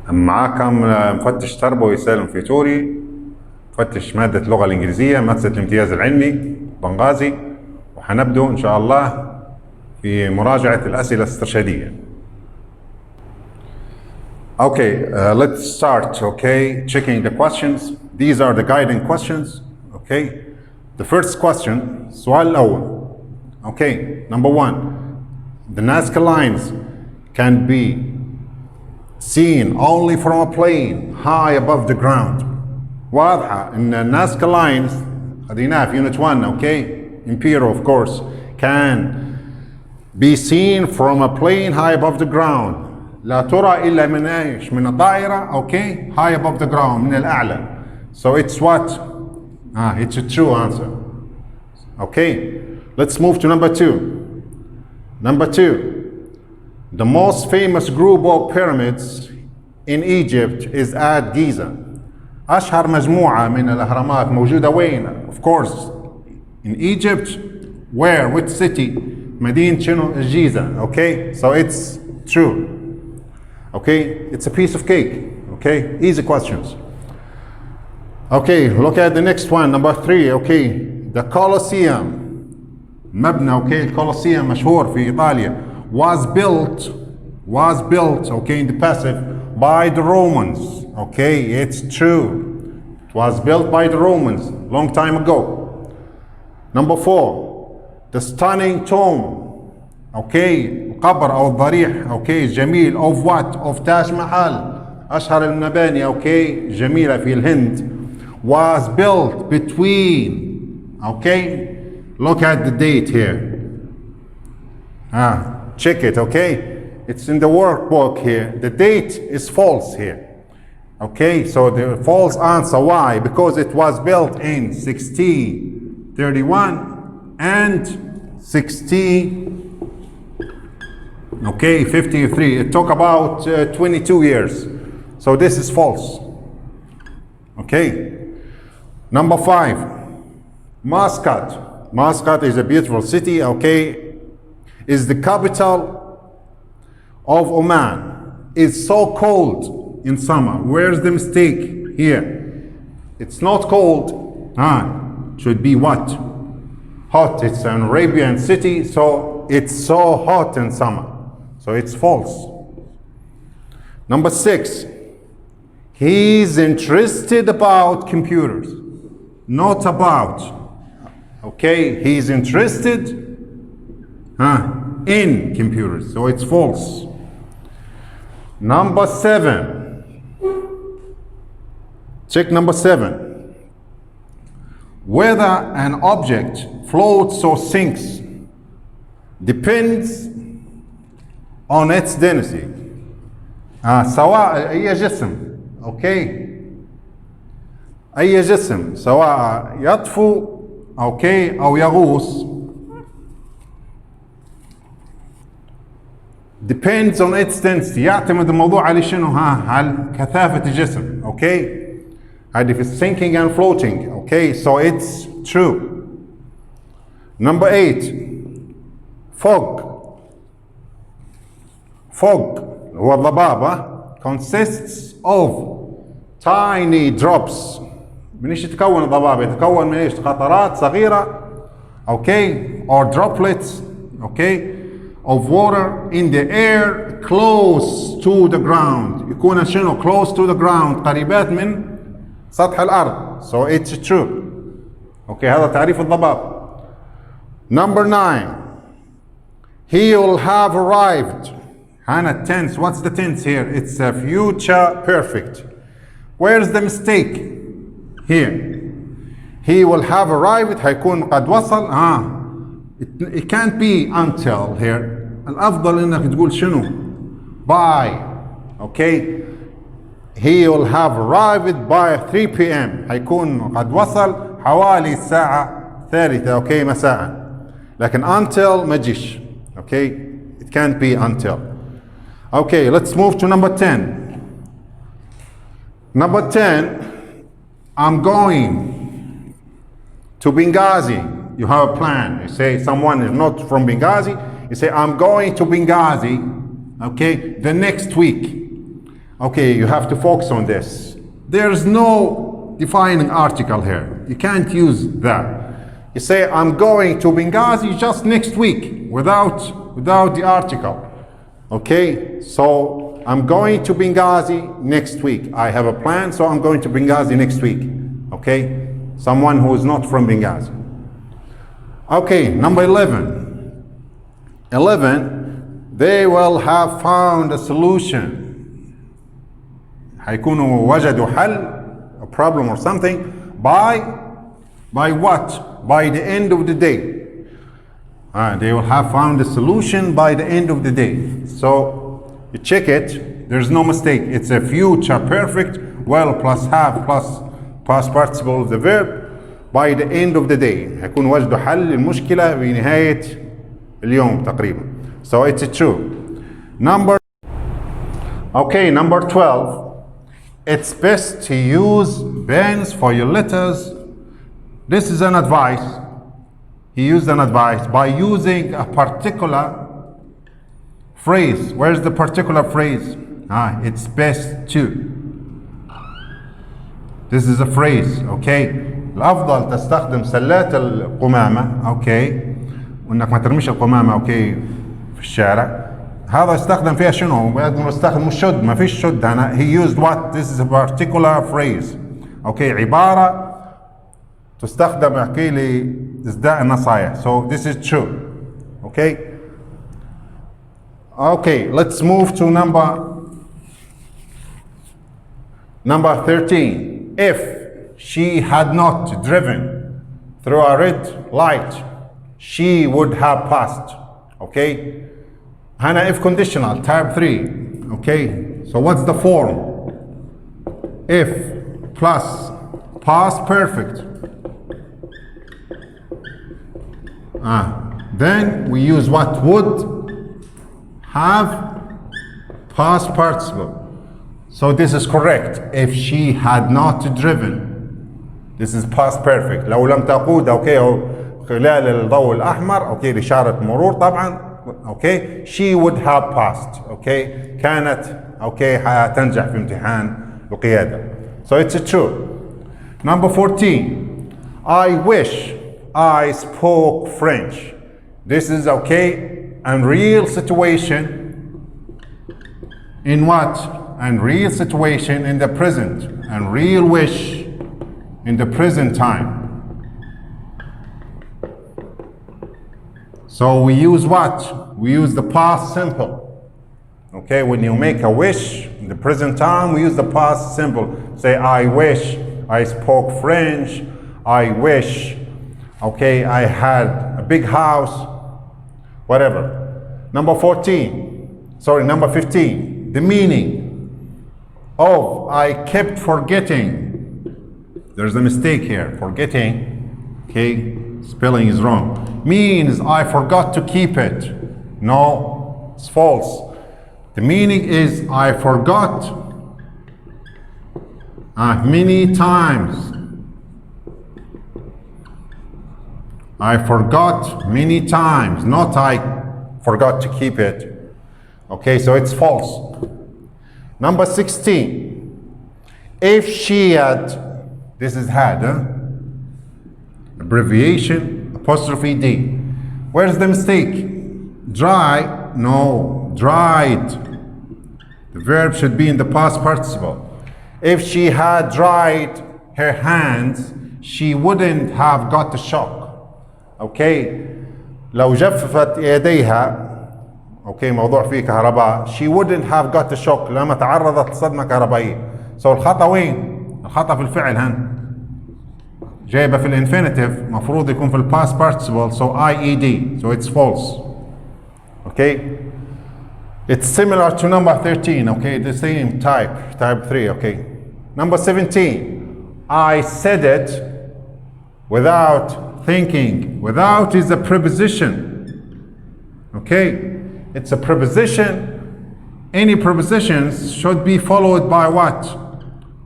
معاكم مفتش تربوي سالم فيتوري، مفتش مادة اللغة الإنجليزية، مادة الامتياز العلمي بنغازي، وحنبدأ إن شاء الله في مراجعة الأسئلة الاسترشادية. Okay, let's start, okay, checking the questions. These are the guiding questions, okay. The first question, السؤال الأول. Okay, number one, the Nazca lines can be seen only from a plane high above the ground. واضحة إن النازكا lines خديناها في unit 1, okay, imperial of course, can be seen from a plane high above the ground. لا ترى إلا من إيش؟ من الطائرة, okay, high above the ground, من الأعلى. So it's what? It's a true answer. Okay, let's move to number two. Number two, the most famous group of pyramids in Egypt is at Giza. أشهر مجموعة من الأهرامات موجودة وين؟ Of course, in Egypt. Where? Which city? مدينة شنو؟ الجيزة. Okay, so it's true. Okay, it's a piece of cake. Okay, easy questions. Okay, look at the next one, number three. Okay, the Colosseum. مبنى, okay, الكولوسيوم مشهور في إيطاليا. Was built, okay, in the passive by the Romans. Okay, it's true. It was built by the Romans long time ago. Number four, the stunning tomb. Okay, قبر أو الضريح, okay, جميل, of what? Of تاج محل, أشهر المباني, okay, جميلة في الهند. Was built between, okay, look at the date here. Check it, okay? It's in the workbook here. The date is false here. Okay, so the false answer. Why? Because it was built in 1631 and 53. It took about 22 years. So this is false. Okay. Number five, Muscat. Muscat is a beautiful city, okay, is the capital of Oman. It's so cold in summer. Where's the mistake here? It's not cold. Should be what? Hot. It's an Arabian city, so it's so hot in summer. So it's false. Number six, he's interested about computers. Not about. Okay, he's interested in computers, so it's false. Number seven. Check number seven. Whether an object floats or sinks depends on its density. سواء أي جسم, okay, أي جسم سواء يطفو, okay, أو يغوص, depends on its density. يعتمد الموضوع على شنو؟ على كثافة الجسم. Okay, and if it's sinking and floating, okay, so it's true. Number eight, fog هو الضباب, consists of tiny drops. من ايش يتكون الضباب؟ يتكون من ايش؟ قطرات صغيرة, okay, or droplets, okay, of water in the air close to the ground. يكون شنو؟ close to the ground, قريبات من سطح الأرض. So it's true. Okay, هذا تعريف الضباب. Number nine, he will have arrived. هنا tense. What's the tense here? It's a future perfect. Where's the mistake here? He will have arrived, هيكون قد وصل. It can't be until here. الأفضل إنك تقول شنو؟ by. Okay, he will have arrived by 3 p.m. هيكون قد وصل حوالي الساعة 3, okay, مساء. لكن until ما تجيش. Okay, it can't be until. Okay, let's move to number 10. Number 10, I'm going to Benghazi. You have a plan. You say someone is not from Benghazi. You say, I'm going to Benghazi, okay, the next week. Okay, you have to focus on this. There's no defining article here. You can't use that. You say, I'm going to Benghazi just next week without the article. Okay, so I'm going to Benghazi next week. I have a plan, so I'm going to Benghazi next week. Okay, someone who is not from Benghazi. Okay, number 11. 11, they will have found a solution. هيكونوا وجدوا حل, a problem or something, by what? By the end of the day. They will have found a solution by the end of the day. So you check it, there's no mistake. It's a future perfect, well plus have plus past participle of the verb by the end of the day. هيكون وجدوا حل المشكلة بنهاية اليوم تقريبا. So it's true. Number 12. It's best to use pens for your letters. This is an advice. He used an advice by using a particular phrase. Where's the particular phrase? It's best to. This is a phrase, okay? الأفضل تستخدم سلات القمامة، okay؟ وإنك ما ترميش القمامة، okay؟ في الشارع. هذا يستخدم فيها شنو؟ يستخدم الشد، ما فيش شد هنا. He used what? This is a particular phrase. Okay, عبارة تستخدم يحكي لي إصداء النصائح. So this is true. Okay? Okay, let's move to number 13. If she had not driven through a red light, she would have passed. Okay? Hana if conditional, type 3. Okay? So what's the form? If plus past perfect. Then we use what? Would have past participle. So this is correct. If she had not driven. This is past perfect. لو لم تقود أو خلال الضوء الأحمر أوكي لإشارة مرور طبعا أوكي she would have passed أوكي كانت أوكي حتنجح في امتحان القيادة. So it's true. Number 14. I wish I spoke French. This is okay and real situation in what? And real situation in the present and real wish in the present time. So we use what? We use the past simple. Okay, when you make a wish in the present time, we use the past simple. Say, I wish I spoke French. I wish, okay, I had a big house, whatever. Number 15. The meaning of I kept forgetting. There's a mistake here. Forgetting, okay, spelling is wrong. Means I forgot to keep it. No, it's false. The meaning is I forgot many times. I forgot many times, not I forgot to keep it. Okay, so it's false. Number 16. If she had, this is had, abbreviation, apostrophe D. Where's the mistake? Dry, no, dried. The verb should be in the past participle. If she had dried her hands, she wouldn't have got the shock. Okay, لو جففت يديها اوكي موضوع فيه كهرباء she wouldn't have got the shock لما تعرضت لصدمة كهربائية. So الخطأ وين؟ الخطأ في الفعل هن جايبه في الانفينيتيف مفروض يكون في الباست participle so IED so it's false. Okay, it's similar to number 13. Okay, the same type 3. Okay, number 17. I said it without thinking. Without is a preposition. Okay, it's a preposition. Any prepositions should be followed by what?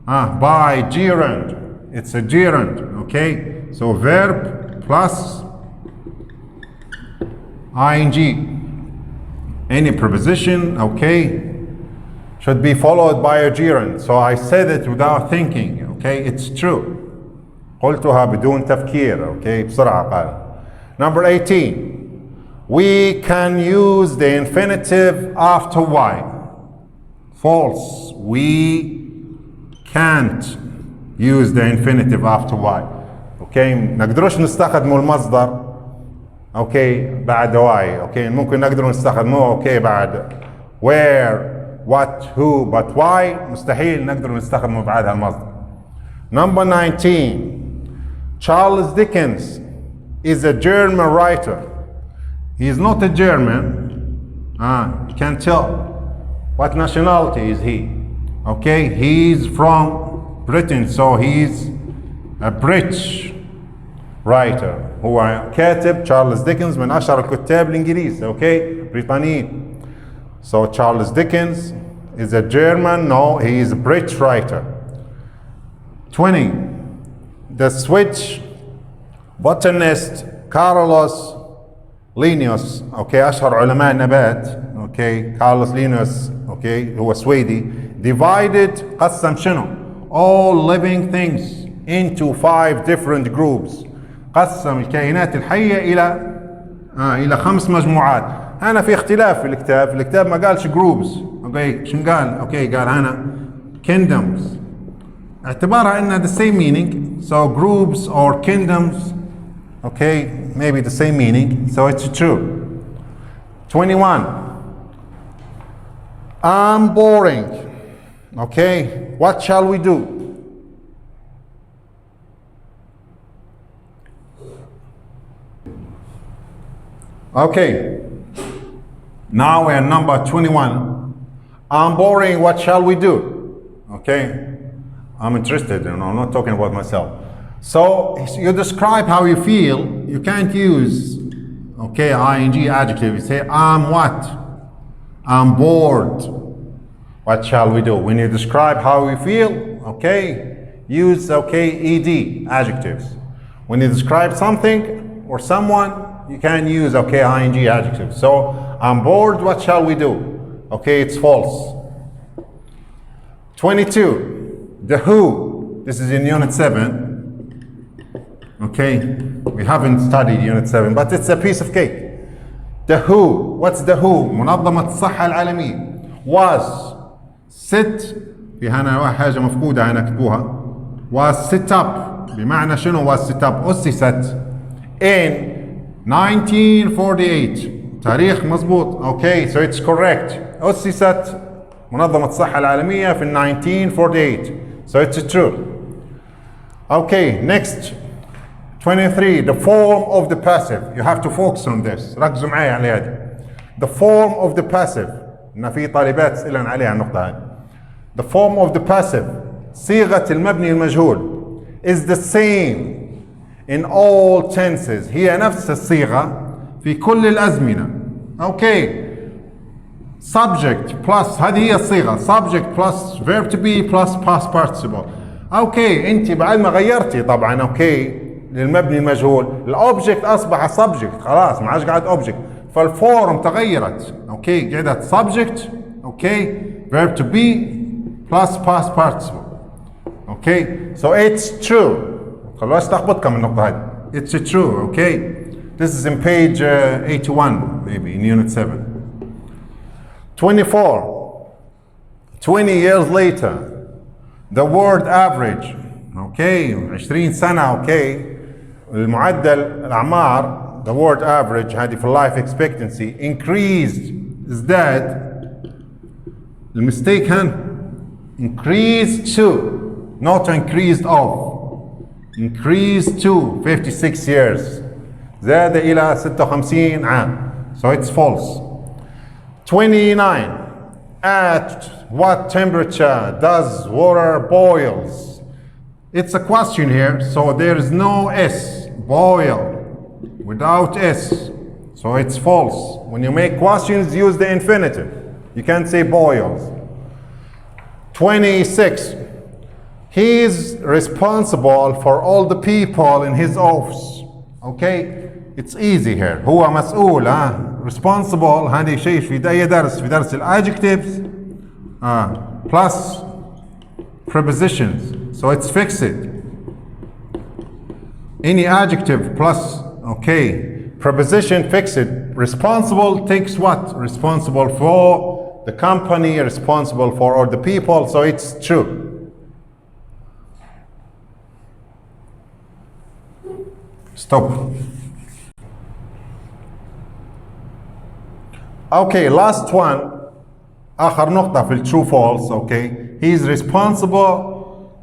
By gerund. It's a gerund. Okay, so verb plus ing. Any preposition, okay, should be followed by a gerund. So I said it without thinking. Okay, it's true. قلتها بدون تفكير. Okay, بسرعة قال. Number 18. We can use the infinitive after y. False. We can't use the infinitive after y. Okay, نقدروش نستخدموا المصدر اوكي بعد واي. اوكي ممكن نقدر نستخدموه اوكي بعد where what who but why مستحيل نقدر نستخدمه بعد المصدر. Number 19. Charles Dickens is a German writer. He is not a German. You can't tell. What nationality is he? Okay, he's from Britain, so he's a British writer. هو كاتب تشارلز ديكنز من أشهر الكتاب الإنجليز. Okay, بريطانيين. So Charles Dickens is a German. No, he is a British writer. 20. The Swiss botanist Carlos Linnaeus. Okay, أشهر علماء النبات. Okay, Carlos Linnaeus. Okay, هو سويدي. Divided قسم شنو? All living things into 5 different groups. قسم الكائنات الحية إلى 5 مجموعات. هنا في اختلاف في الكتاب ما قالش groups. اوكي شنو قال؟ اوكي قال هنا kingdoms. اعتبارها انها the same meaning. So groups or kingdoms, okay, maybe the same meaning. So it's true. 21. I'm boring. Okay, what shall we do? Okay, now we're number 21. I'm boring, what shall we do? Okay, I'm interested, I'm not talking about myself. So you describe how you feel. You can't use, okay, ing adjective. You say, I'm what? I'm bored. What shall we do? When you describe how you feel, okay, use, okay, ed adjectives. When you describe something or someone, you can use, okay, ing adjective. So, I'm bored, what shall we do? Okay, it's false. 22. The who. This is in Unit 7. Okay, we haven't studied Unit 7, but it's a piece of cake. The who. What's the who? منظمة الصحة العالمية. Was. Sit. في هنا حاجة مفقودة هنا كتبوها. Was set up. بمعنى شنو was set up؟ أسست in 1948. تاريخ مظبوط. Okay, so it's correct. أسست منظمة الصحة العالمية في 1948. So it's true. Okay, next. 23. The form of the passive. You have to focus on this. ركزوا معي على هذه. The form of the passive. إن في طالبات تسألن عليها النقطة هذه. The form of the passive. صيغة المبني المجهول is the same in all tenses. هي نفس الصيغة في كل الأزمنة. Okay. Subject plus هذه هي الصيغة. Subject plus verb to be plus past participle. Okay. أنت بعد ما غيرتي طبعا okay للمبني المجهول. الأوبجكت أصبح subject خلاص ما عادش قاعد object. فالفورم تغيرت. Okay. قعدت subject. Okay. Verb to be plus past participle. Okay. So it's true. خلاص تخبطكم النقطة هذه. It's true. Okay. This is in page 81 maybe in Unit 7. 24. 20 years later. The word average. Okay. 20 سنة. Okay. المعدل الأعمار. The word average هذه في life expectancy increased. ازداد. المستيك هن increased to, not increased of. Increased to 56 years. زاد إلى 56 عام. So it's false. 29. At what temperature does water boils? It's a question here, so there is no S. Boil. Without S. So it's false. When you make questions, use the infinitive. You can't say boils. 26. He is responsible for all the people in his office. Okay? It's easy here. هو مسؤول. Responsible. هذه شيء في أي درس. في درس الادجectives. plus prepositions, so it's fixed. Any adjective plus, okay, preposition fixed. Responsible takes what? Responsible for the company, responsible for all the people, so it's true. Stop. Okay, last one. آخر نقطة في true false, okay. He is responsible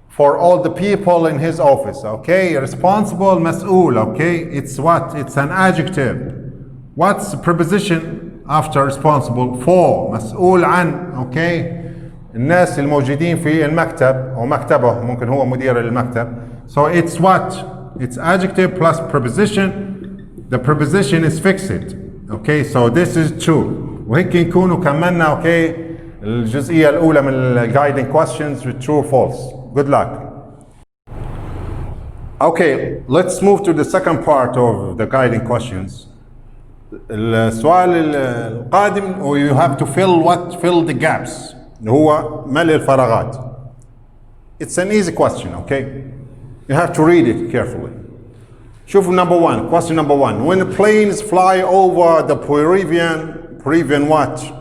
for all the people in his office, okay. Responsible, مسؤول, okay. It's what? It's an adjective. What's the preposition after responsible? For, مسؤول عن, okay. الناس الموجودين في المكتب أو مكتبه, ممكن هو مدير المكتب. So it's what? It's adjective plus preposition. The preposition is fixed. Okay, so this is true. وهيك نكونوا كملنا اوكي الجزئية الأولى من ال guiding questions with true or false. Good luck. Okay, let's move to the second part of the guiding questions. السؤال القادم you have to fill the gaps اللي هو ملء الفراغات. It's an easy question, okay? You have to read it carefully. شوفوا number one, question number one. When planes fly over the Peruvian what?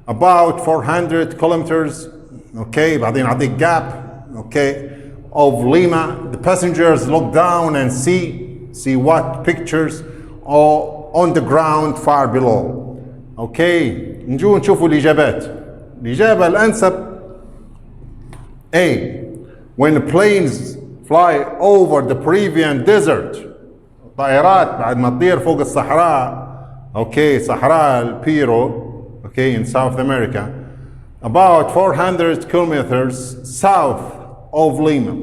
About 400 kilometers, okay, بعدين أعطيك gap, okay, of Lima. The passengers look down and see what? Pictures or on the ground far below. Okay, نجو نشوفوا الإجابات. الإجابة الأنسب A. When planes fly over the Peruvian desert. طائرات بعد ما تطير فوق الصحراء. Okay, صحراء البيرو. Okay, in South America. About 400 kilometers south of Lima.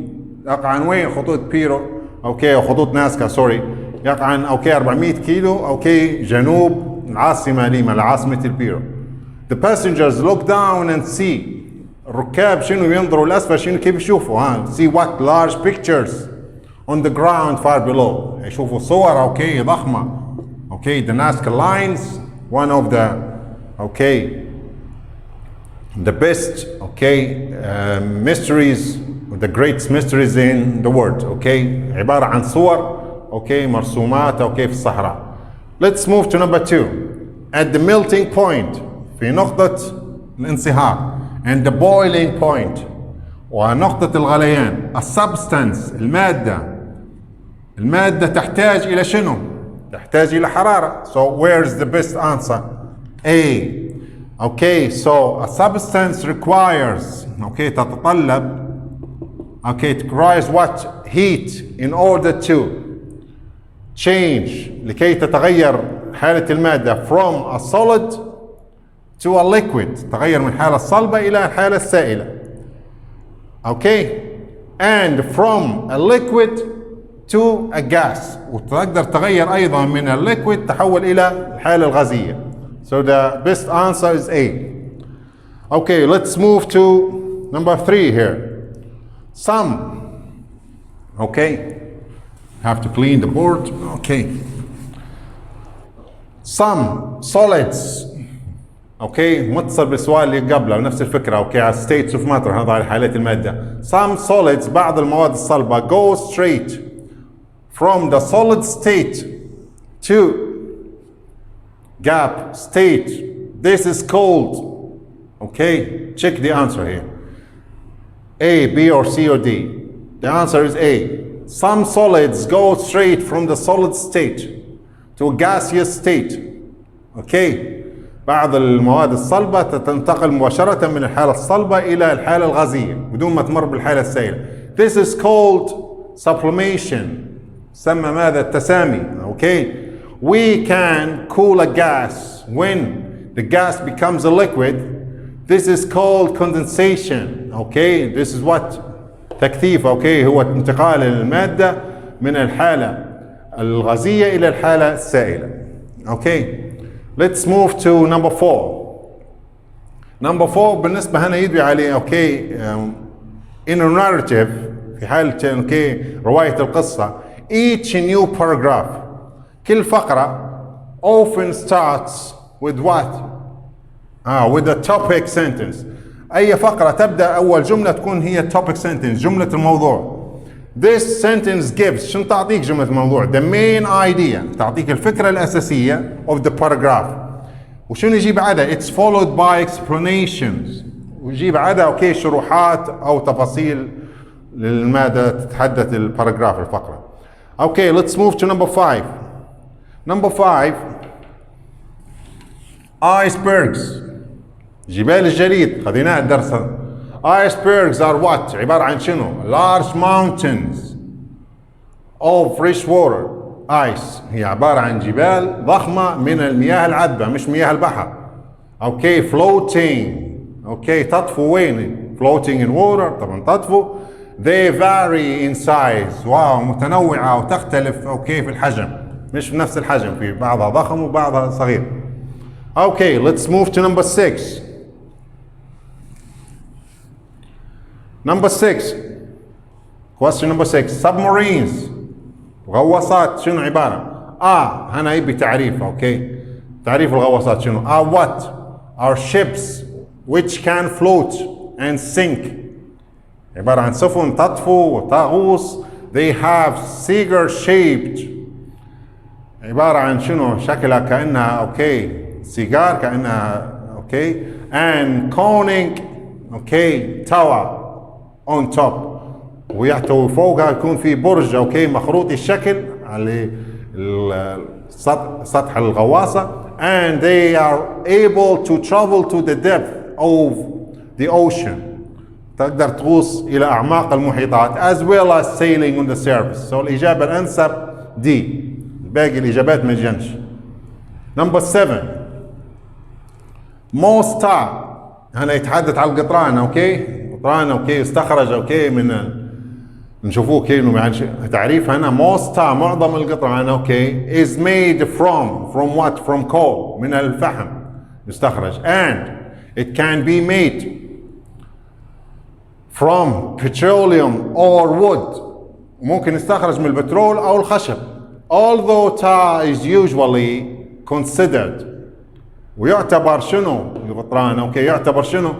يقع عن وين خطوط بيرو؟ Okay, خطوط ناسكا سوري. يقع عن okay 400 كيلو okay جنوب العاصمة ليما العاصمة البيرو. The passengers look down and see. الركاب شنو ينظروا الأسفل شنو كيف يشوفوا see what? Large pictures on the ground far below. يشوفوا صور اوكي ضخمة. Okay, the Nazca lines, one of the okay the best okay mysteries, the greatest mysteries in the world. Okay, عبارة عن صور okay مرسومات okay في الصحراء. Let's move to number two. At the melting point في نقطة الانصهار and the boiling point ونقطة الغليان. A substance المادة تحتاج إلى شنو؟ تحتاج إلى حرارة. So where's the best answer? A. Okay, so a substance requires okay تتطلب okay it requires what? Heat in order to change لكي تتغير حالة المادة from a solid to a liquid. تغير من حالة الصلبة إلى الحالة السائلة. Okay, and from a liquid to a gas. وتقدر تغير أيضا من الليكويد تحول إلى الحالة الغازية. So the best answer is A. Okay, let's move to number three here. Some. Okay, have to clean the board. Okay. Some solids. اوكي متصل بالسؤال اللي قبله نفس الفكره اوكي على states of matter هذا على حالات الماده. Some solids بعض المواد الصلبه go straight from the solid state to gap state. This is called okay check the answer here. A, B or C or D? The answer is A. Some solids go straight from the solid state to a gaseous state. Okay, بعض المواد الصلبة تنتقل مباشرة من الحالة الصلبة إلى الحالة الغازية بدون ما تمر بالحالة السائلة. This is called sublimation. سمى ماذا؟ التسامي. Okay, we can cool a gas when the gas becomes a liquid. This is called condensation. Okay, this is what? تكثيف. Okay, هو انتقال المادة من الحالة الغازية إلى الحالة السائلة. Okay. Let's move to number four. Number four بالنسبة هنا يدوي عليه okay in a narrative في حالة okay رواية القصة each new paragraph كل فقرة often starts with what? with a topic sentence. أي فقرة تبدأ أول جملة تكون هي topic sentence، جملة الموضوع. This sentence gives، شنو تعطيك جملة الموضوع؟ The main idea، تعطيك الفكرة الأساسية of the paragraph. وشنو يجي بعدها؟ It's followed by explanations. ويجي بعدها أوكي شروحات أو تفاصيل للمادة تتحدث الباراجراف الفقرة. Okay, let's move to number 5. Number 5 icebergs، جبال الجليد، خذيناها الدرس. Icebergs are what؟ عبارة عن شنو؟ large mountains of fresh water. ice هي عبارة عن جبال ضخمة من المياه العذبة مش مياه البحر. اوكي floating، اوكي تطفو وين؟ floating in water، طبعا تطفو. they vary in size، واو متنوعة وتختلف اوكي في الحجم، مش بنفس الحجم، في بعضها ضخم وبعضها صغير. Okay, let's move to number 6. Number 6. Question number 6. Submarines. غواصات شنو عبارة؟ هنا يبي تعريف، اوكي. تعريف الغواصات شنو؟ what are ships which can float and sink. عبارة عن سفن تطفو وتغوص. They have cigar shaped. عبارة عن شنو؟ شكلها كأنها اوكي سيجار، كأنها اوكي and coning اوكي tower on top، ويحتوي فوقها يكون في برج اوكي مخروط الشكل على سطح الغواصة. and they are able to travel to the depth of the ocean، تقدر تغوص إلى أعماق المحيطات as well as sailing on the surface. so الإجابة الأنسب دي، باقي الإجابات ما جنش. Number 7 موستا، هنا يتحدث على القطران اوكي، قطران اوكي استخرج اوكي من نشوفوه كينو يعني تعريف هنا موستا معظم القطران اوكي is made from what؟ from coal، من الفحم يستخرج. and it can be made from petroleum or wood، ممكن يستخرج من البترول او الخشب. although tar is usually considered، ويعتبر شنو القطران اوكي يعتبر شنو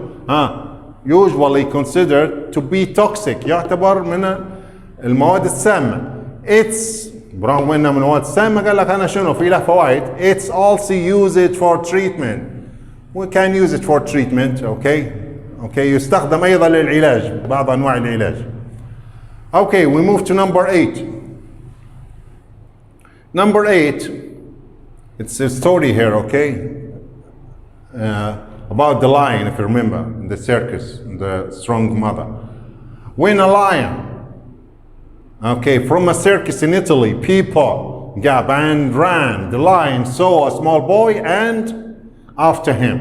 usually considered to be toxic، يعتبر من المواد السامة. it's برغم انه من المواد السامة قال لك انا شنو في له فوائد. it's also used for treatment، we can use it for treatment اوكي يستخدم ايضا للعلاج، بعض انواع العلاج. okay we move to number 8. number 8 it's a story here okay about the lion, if you remember, in the circus, the strong mother. when a lion okay from a circus in Italy, people got and ran, the lion saw a small boy and after him.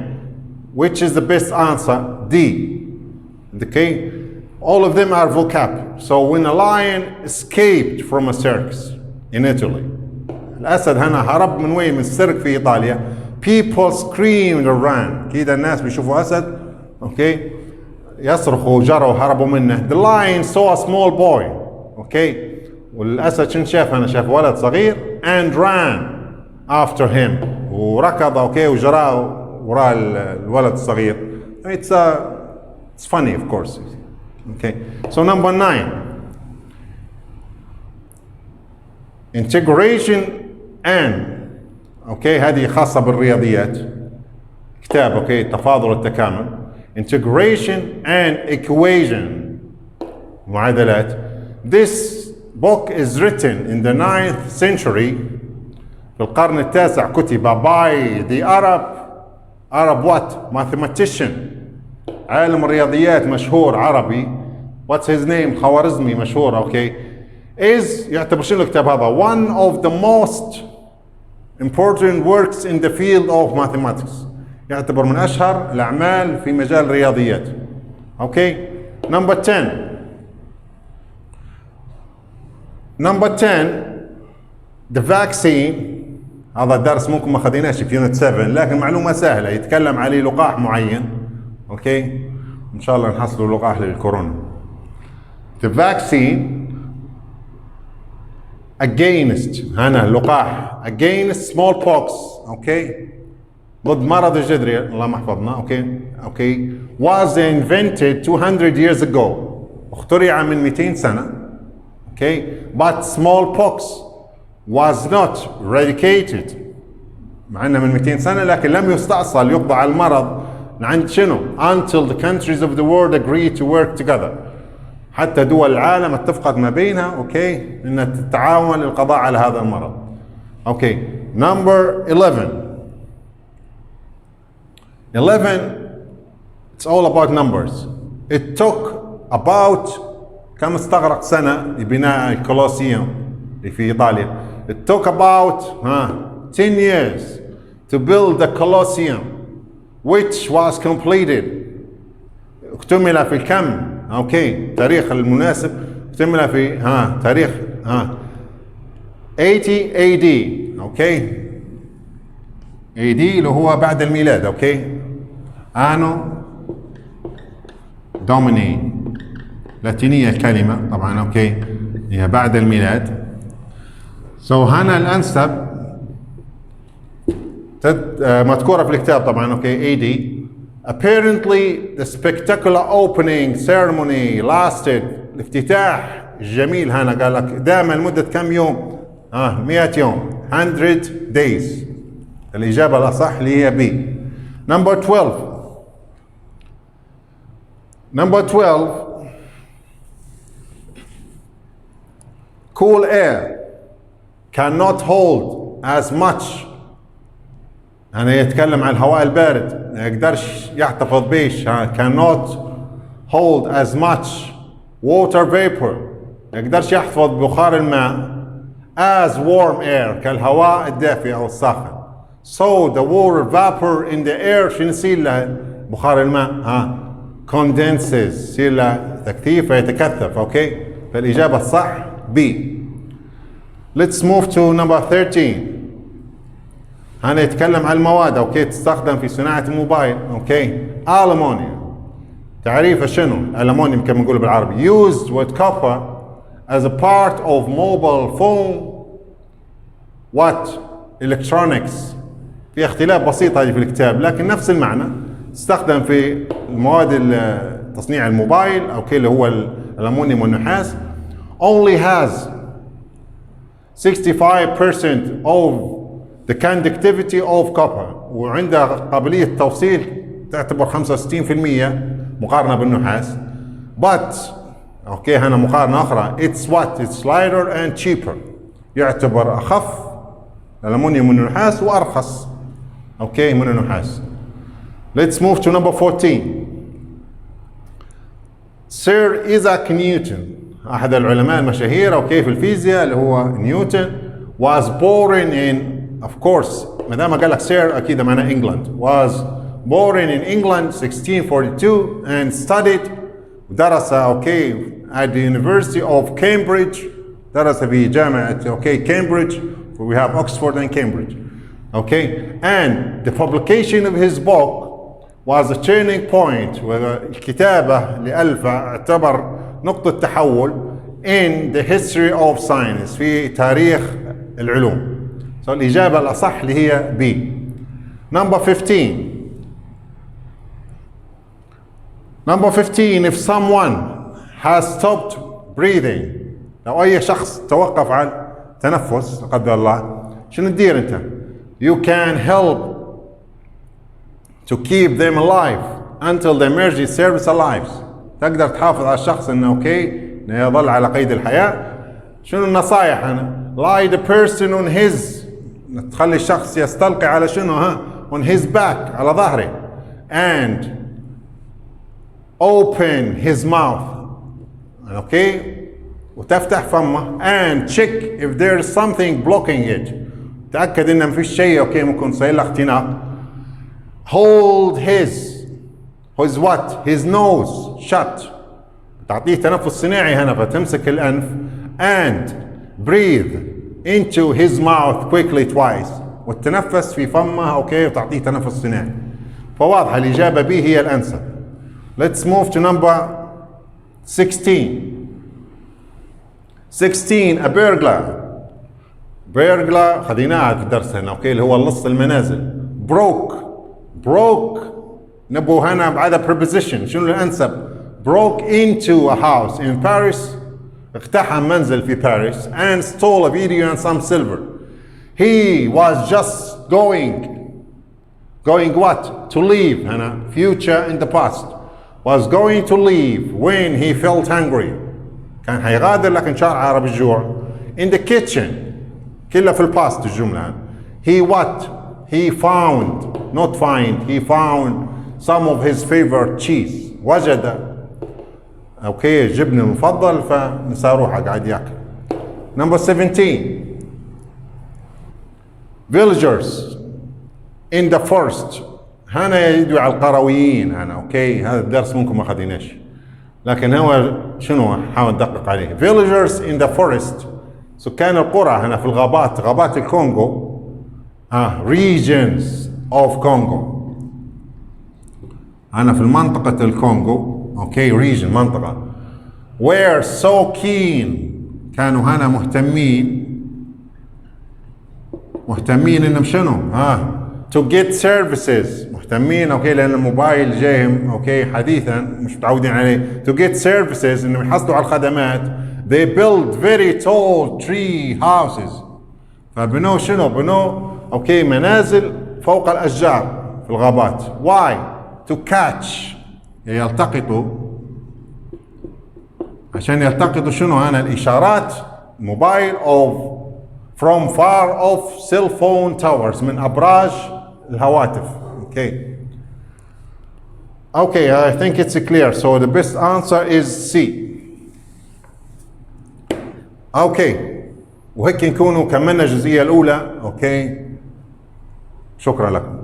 which is the best answer? D. okay all of them are vocab. so when a lion escaped from a circus in Italy، الأسد هنا هرب من وين؟ من السيرك في إيطاليا. people screamed and ran، كده الناس بيشوفوا أسد اوكي يصرخوا وجروا وهربوا منه. the lion saw a small boy اوكي والأسد شن شاف هنا؟ شاف ولد صغير and ran after him، وركض اوكي وجرى وراء الولد الصغير. it's funny of course. okay so number 9 integration and اوكي هذه خاصة بالرياضيات، كتاب اوكي التفاضل والتكامل. integration and equation، معادلات. this book is written in the 9th century، في القرن التاسع كتب by the Arab what؟ mathematician، عالم الرياضيات مشهور عربي. what's his name؟ خوارزمي مشهور اوكي. is يعتبر شنو الكتاب هذا؟ one of the most important works in the field of mathematics، يعتبر من أشهر الأعمال في مجال الرياضيات. okay number 10 the vaccine، هذا الدرس ممكن ما خديناش في يونت 7، لكن معلومة سهلة، يتكلم عليه لقاح معين اوكي ان شاء الله نحصلوا لقاح للكورونا. the vaccine against، هنا اللقاح against smallpox اوكي ضد مرض الجدري اللهم احفظنا. اوكي was invented 200 years ago. اخترع من 200 سنة. اوكي but smallpox was not eradicated. مع انه من 200 سنة لكن لم يستأصل يقضى على المرض عند شنو؟ until the countries of the world agreed to work together. حتى دول العالم اتفقت ما بينها انها تتعاون للقضاء على هذا المرض. number 11 it's all about numbers. it took about كم استغرق سنة لبناء الكولوسيوم اللي في إيطاليا. it took about 10 years to build the Colosseum which was completed. اكتمل في كم؟ تاريخ المناسب اكتمل في تاريخ 80 AD. AD اللي هو بعد الميلاد. انو دوميني لاتينية الكلمة طبعا. هي بعد الميلاد. هنا الأنسب مذكورة في الكتاب طبعا. AD. Apparently the spectacular opening ceremony lasted. الافتتاح الجميل هنا قال لك دام لمدة كم يوم؟ 100 يوم. 100 days. الإجابة الأصح اللي هي B. number 12 cool air cannot hold as much. أنا يتكلم عن الهواء البارد ما يقدرش يحتفظ بيش. cannot hold as much water vapor ما يقدرش يحتفظ ببخار الماء as warm air كالهواء الدافئ أو الساخن. so the water vapor in the air شنو يصير له بخار الماء؟ condenses يصير له تكثيف فيتكثف. فالإجابة الصح B. let's move to number 13. هنا يتكلم عن المواد تستخدم في صناعة الموبايل. ألمونيوم. تعريفه شنو؟ ألمونيوم كما نقول بالعربي used with copper as a part of mobile phone what electronics. في اختلاف بسيط هذه في الكتاب لكن نفس المعنى. تستخدم في المواد تصنيع الموبايل اللي هو الألمونيوم والنحاس. only has 65% of the conductivity of copper. وعنده قابلية توصيل تعتبر 65% مقارنة بالنحاس. but هنا مقارنة أخرى it's lighter and cheaper. يعتبر أخف الألمنيوم من النحاس وأرخص من النحاس. let's move to number 14. Sir Isaac Newton أحد العلماء المشاهير في الفيزياء اللي هو نيوتن was born in of course ما دام قال لك سير أكيد معناه England. was born in England 1642 and studied درس at the University of Cambridge. درس في جامعة Cambridge. we have Oxford and Cambridge. and the publication of his book was a turning point. والكتابة لألفه اعتبر نقطة تحول in the history of science في تاريخ العلوم. الإجابة الأصح اللي هي B. number 15 if someone has stopped breathing. لو أي شخص توقف عن تنفس لا قدر الله شنو تدير أنت؟ you can help to keep them alive until the emergency service arrives. تقدر تحافظ على الشخص انه انه يظل على قيد الحياة. شنو النصائح هنا؟ lie the person on his تخلي الشخص يستلقي على شنو on his back على ظهره and open his mouth وتفتح فمه and check if there is something blocking it. تأكد إن ما فيش شيء ممكن يصير له اختناق. hold his nose shut. تعطيه تنفس صناعي هنا فتمسك الأنف and breathe into his mouth quickly twice. والتنفس في فمه وتعطيه تنفس صناعي. فواضحة الإجابة B هي الأنسب. let's move to number 16. a burglar خديناها في الدرس هنا اللي هو اللص المنازل. broke broke نبو هنا بعدها preposition. شنو الأنسب؟ broke into a house in Paris. اقتحم منزل في باريس and stole a video and some silver. He was just going what? To leave. هنا future in the past. Was going to leave when he felt hungry. كان حيغادر لكن شعر بالجوع. In the kitchen. كلها في الباست الجملة. He what? He found, not find, he found some of his favorite cheese. وجد اوكي الجبن المفضل فنساروحه قاعد ياكل. Number 17. Villagers in the forest. هنا يدعو على القرويين هنا. اوكي هذا الدرس ممكن ما خديناش لكن هو شنو حاول ندقق عليه. Villagers in the forest. سكان القرى هنا في الغابات، غابات الكونغو. Regions of Congo. هنا في المنطقة الكونغو. اوكي region منطقة. Were so keen. كانوا هنا مهتمين انهم شنو؟ to get services. مهتمين اوكي لان الموبايل جايهم اوكي حديثا مش متعودين عليه. To get services انهم يحصلوا على الخدمات. They built very tall tree houses. فبنوا شنو؟ بنوا اوكي منازل فوق الاشجار في الغابات. Why? To catch. يلتقطوا عشان يلتقطوا شنو هنا الاشارات موبايل of from far off cell phone towers من ابراج الهواتف. Okay, I think it's clear. So the best answer is C. Okay, وهيك نكونوا كملنا الجزئية الأولى. Okay, شكرا لكم.